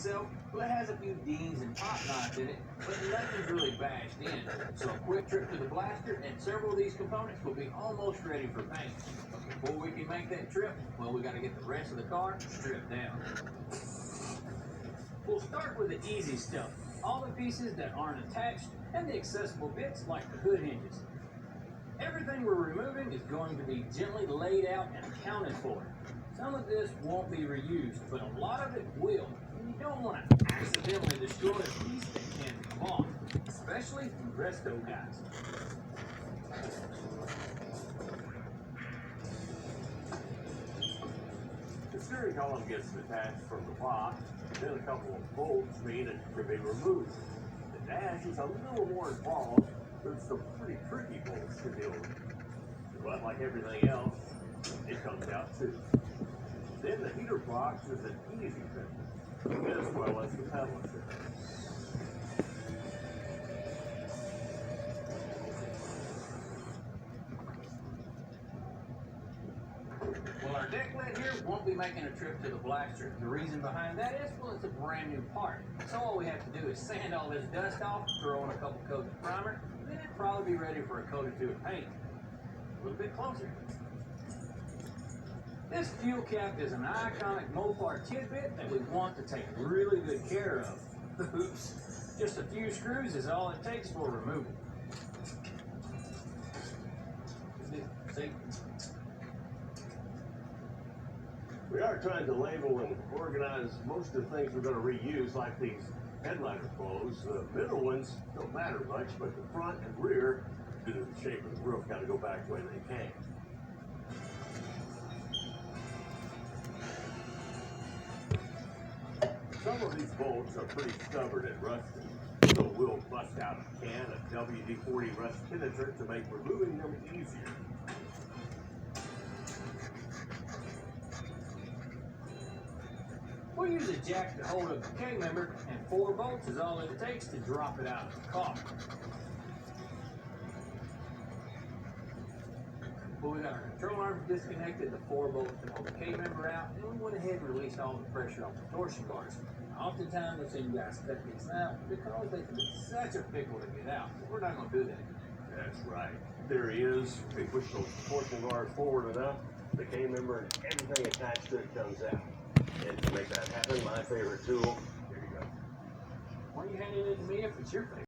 itself, well, it has a few dings and pop knots in it, but nothing's really bashed in. So a quick trip to the blaster and several of these components will be almost ready for paint. But before we can make that trip, well, we got to get the rest of the car stripped down. We'll start with the easy stuff, all the pieces that aren't attached and the accessible bits like the hood hinges. Everything we're removing is going to be gently laid out and accounted for. Some of this won't be reused, but a lot of it will. And you don't want to accidentally destroy a piece that can come off, especially from resto guys. The steering column gets detached from the block, then a couple of bolts mean it can be removed. The dash is a little more involved. There's some pretty tricky bolts to deal with. But like everything else, it comes out too. Then the heater box is an easy fit, as well as the pedal assist. Well, our deck lid here won't be making a trip to the blaster. The reason behind that is, well, it's a brand new part. So all we have to do is sand all this dust off, throw in a couple coats of primer, then it'll probably be ready for a coat or two of paint. A little bit closer. This fuel cap is an iconic Mopar tidbit that we want to take really good care of. Oops. Just a few screws is all it takes for removal. See? We are trying to label and organize most of the things we're going to reuse, like these headliner clothes. The middle ones don't matter much, but the front and rear, due to the shape of the roof, got to go back the way they came. Some of these bolts are pretty stubborn and rusty, so we'll bust out a can of WD-40 rust penetrant to make removing them easier. We'll use a jack to hold up the K-member, and 4 bolts is all it takes to drop it out of the car. Well, we got our control arms disconnected, the 4 bolts to hold the K-member out, and we went ahead and released all the pressure off the torsion bars. Oftentimes, I've seen you guys cut these out because they can be such a pickle to get out. We're not going to do that. That's right. There he is. We push those torsion bars forward enough, the K-member and everything attached to it comes out. And to make that happen, my favorite tool, here you go. Why are you handing it to me if it's your favorite?